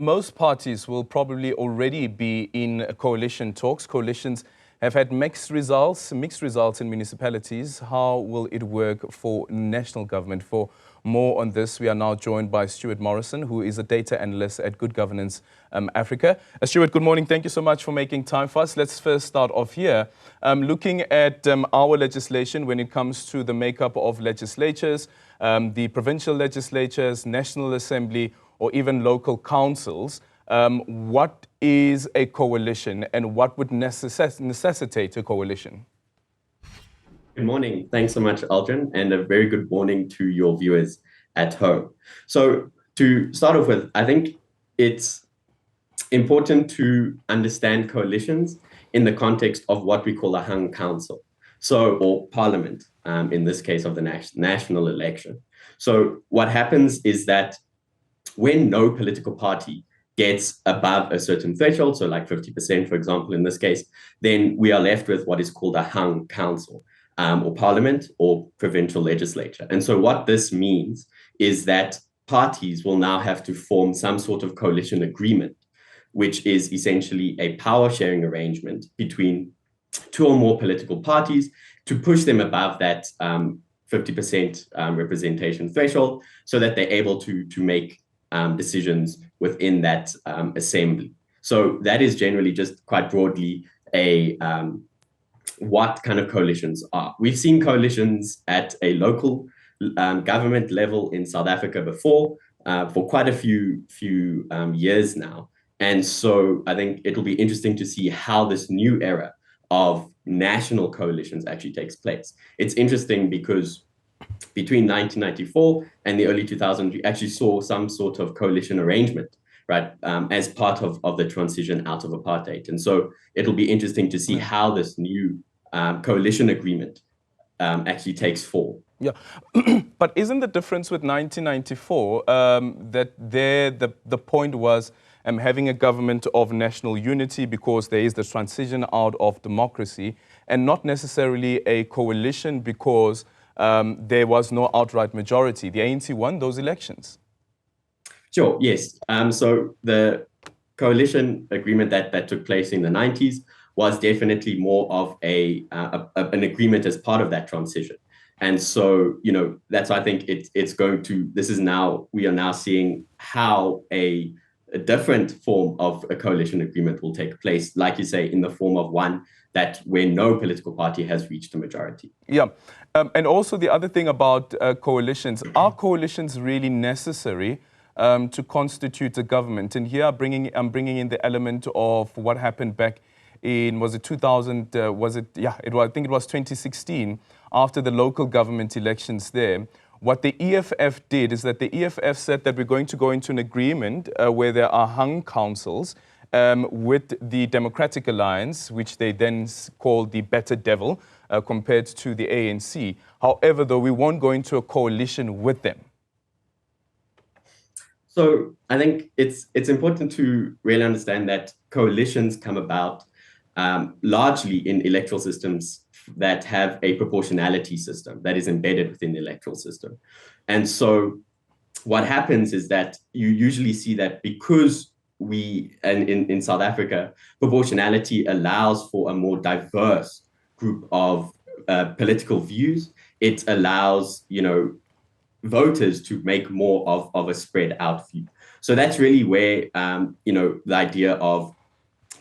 Most parties will probably already be in coalition talks. Coalitions have had mixed results in municipalities. How will it work for national government? For more on this, we are now joined by Stuart Morrison, who is a data analyst at Good Governance Africa. Stuart, good morning. Thank you so much for making time for us. Let's first start off here. Looking at our legislation when it comes to the makeup of legislatures, the provincial legislatures, National Assembly, or even local councils, what is a coalition and what would necessitate a coalition? Good morning. Thanks so much, Aldrin, and a very good morning to your viewers at home. So to start off with, I think it's important to understand coalitions in the context of what we call a hung council, or parliament, in this case of the national election. So what happens is that when no political party gets above a certain threshold, so like 50%, for example, in this case, then we are left with what is called a hung council, or parliament or provincial legislature. And so what this means is that parties will now have to form some sort of coalition agreement, which is essentially a power sharing arrangement between two or more political parties to push them above that 50% representation threshold so that they're able to make decisions within that assembly. So that is generally just quite broadly what kind of coalitions are. We've seen coalitions at a local government level in South Africa before for quite a few years now. And so I think it'll be interesting to see how this new era of national coalitions actually takes place. It's interesting because between 1994 and the early 2000s, we actually saw some sort of coalition arrangement, right, as part of the transition out of apartheid. And so it'll be interesting to see how this new coalition agreement actually takes form. Yeah, but isn't the difference with 1994 that there the point was having a government of national unity because there is the transition out of democracy, and not necessarily a coalition because there was no outright majority. The ANC won those elections. Sure, yes. So the coalition agreement that took place in the 90s was definitely more of an agreement as part of that transition. And so, you know, that's why I think we are now seeing how a different form of a coalition agreement will take place, like you say, in the form of one where no political party has reached a majority. Yeah, and also the other thing about coalitions, are coalitions really necessary to constitute a government? And here I'm bringing in the element of what happened back in, was it 2000, I think it was 2016, after the local government elections there. What the EFF did is that the EFF said that we're going to go into an agreement where there are hung councils with the Democratic Alliance, which they then call the better devil compared to the ANC. However, though, we won't go into a coalition with them. So I think it's important to really understand that coalitions come about largely in electoral systems that have a proportionality system that is embedded within the electoral system. And so what happens is that you usually see that because in South Africa, proportionality allows for a more diverse group of political views. It allows, you know, voters to make more of a spread out view. So that's really where, you know, the idea of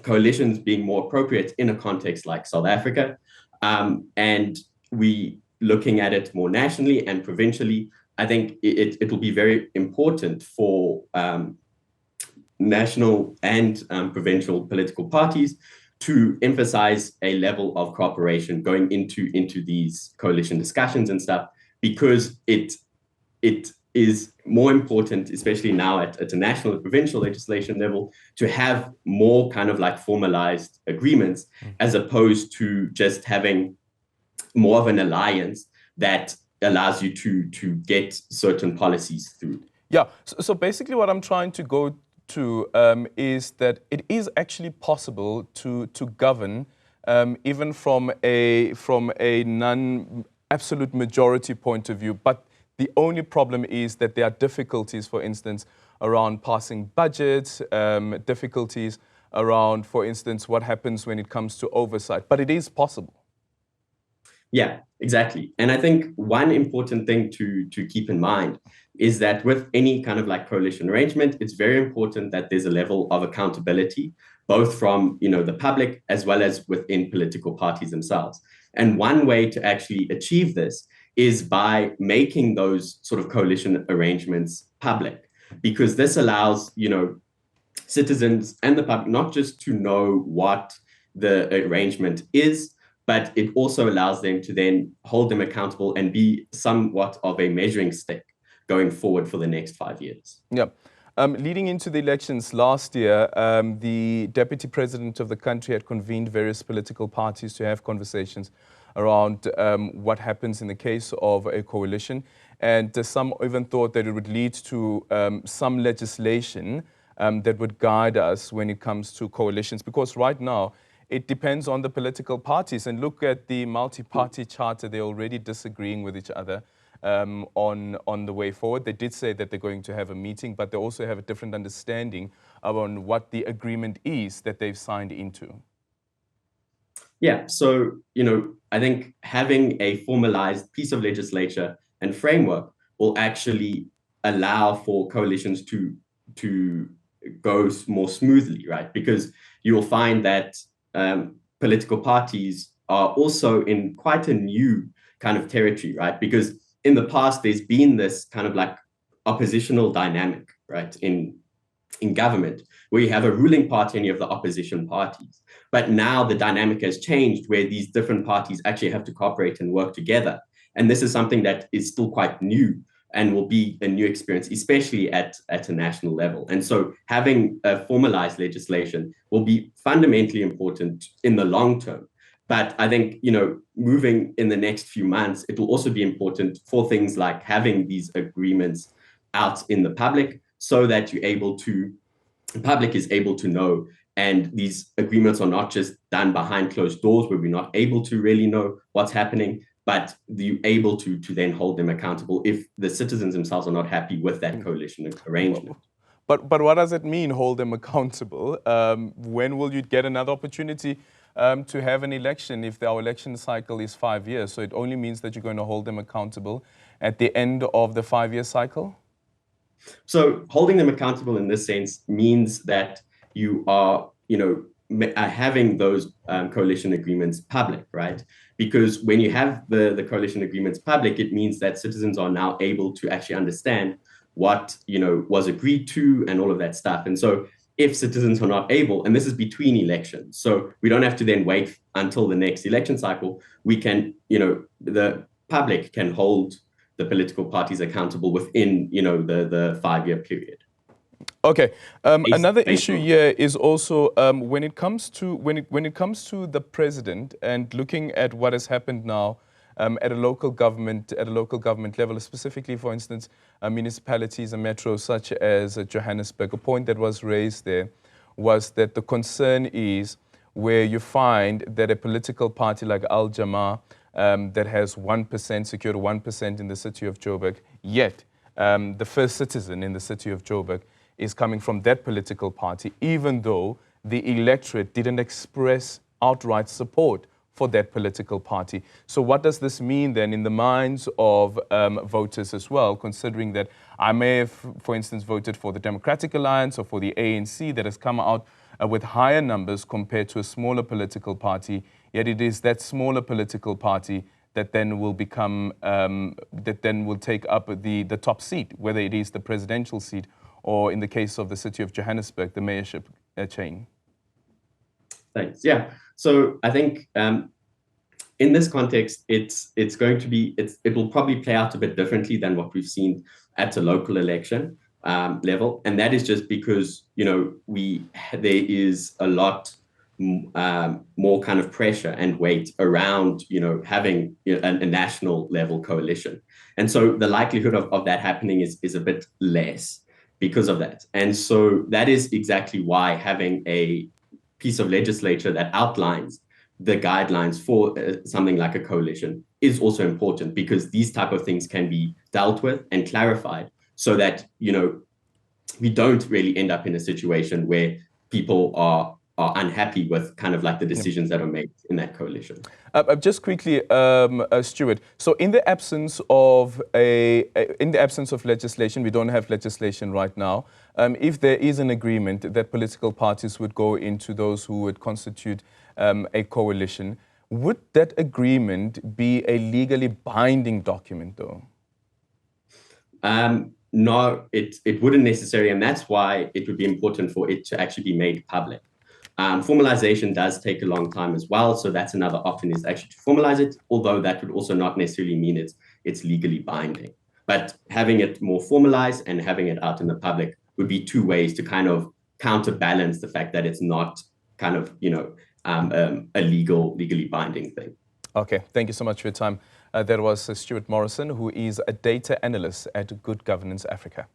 coalitions being more appropriate in a context like South Africa. And we looking at it more nationally and provincially, I think it will be very important for national and provincial political parties to emphasize a level of cooperation going into these coalition discussions and stuff, because it is more important, especially now at a national and provincial legislation level, to have more kind of like formalized agreements as opposed to just having more of an alliance that allows you to get certain policies through. Yeah, so basically what I'm trying to go to is that it is actually possible to govern even from a non-absolute majority point of view, but the only problem is that there are difficulties, for instance, around passing budgets, difficulties around, for instance, what happens when it comes to oversight. But it is possible. Yeah, exactly. And I think one important thing to keep in mind is that with any kind of like coalition arrangement, it's very important that there's a level of accountability, both from, the public as well as within political parties themselves. And one way to actually achieve this is by making those sort of coalition arrangements public, because this allows, citizens and the public not just to know what the arrangement is, but it also allows them to then hold them accountable and be somewhat of a measuring stick going forward for the next 5 years. Yeah. Leading into the elections last year, the deputy president of the country had convened various political parties to have conversations around what happens in the case of a coalition. And some even thought that it would lead to some legislation that would guide us when it comes to coalitions, because right now, it depends on the political parties. And look at the multi-party charter, they're already disagreeing with each other on the way forward. They did say that they're going to have a meeting, but they also have a different understanding on what the agreement is that they've signed into. Yeah, so, I think having a formalized piece of legislature and framework will actually allow for coalitions to go more smoothly, right? Because you will find that political parties are also in quite a new kind of territory, right? Because in the past, there's been this kind of like oppositional dynamic, right, in government, where you have a ruling party and you have the opposition parties. But now the dynamic has changed, where these different parties actually have to cooperate and work together. And this is something that is still quite new and will be a new experience, especially at a national level. And so having a formalized legislation will be fundamentally important in the long term. But I think, moving in the next few months, it will also be important for things like having these agreements out in the public, so that the public is able to know, and these agreements are not just done behind closed doors where we're not able to really know what's happening, but you're able to then hold them accountable if the citizens themselves are not happy with that coalition arrangement. But what does it mean, hold them accountable? When will you get another opportunity to have an election if our election cycle is 5 years? So it only means that you're going to hold them accountable at the end of the 5-year cycle? So holding them accountable in this sense means that you are, having those coalition agreements public, right? Because when you have the coalition agreements public, it means that citizens are now able to actually understand what, was agreed to and all of that stuff. And so if citizens are not able, and this is between elections, so we don't have to then wait until the next election cycle, we can, the public can hold the political parties accountable within, the 5-year period. Okay. Another issue here is also when it comes to the president, and looking at what has happened now at a local government level, specifically, for instance, municipalities and metros such as Johannesburg. A point that was raised there was that the concern is where you find that a political party like Al Jama that has 1%, secured 1% in the city of Joburg, yet the first citizen in the city of Joburg is coming from that political party, even though the electorate didn't express outright support for that political party. So what does this mean then in the minds of voters as well, considering that I may have, for instance, voted for the Democratic Alliance or for the ANC that has come out with higher numbers compared to a smaller political party, yet it is that smaller political party that then will become, that then will take up the top seat, whether it is the presidential seat or in the case of the city of Johannesburg, the mayorship chain? Thanks. Yeah. So I think in this context, it's going to be, it will probably play out a bit differently than what we've seen at a local election level. And that is just because, there is a lot more kind of pressure and weight around, having a national level coalition. And so the likelihood of that happening is a bit less because of that. And so that is exactly why having a piece of legislature that outlines the guidelines for something like a coalition is also important, because these type of things can be dealt with and clarified so that, we don't really end up in a situation where people are unhappy with kind of like the decisions that are made in that coalition. Just quickly, Stuart. So, in the absence of legislation, we don't have legislation right now. If there is an agreement that political parties would go into those who would constitute a coalition, would that agreement be a legally binding document, though? No, it wouldn't necessarily, and that's why it would be important for it to actually be made public. Formalization does take a long time as well, so that's another option, is actually to formalize it, although that would also not necessarily mean it's legally binding. But having it more formalized and having it out in the public would be two ways to kind of counterbalance the fact that it's not kind of, a legally binding thing. Okay, thank you so much for your time. There was Stuart Morrison, who is a data analyst at Good Governance Africa.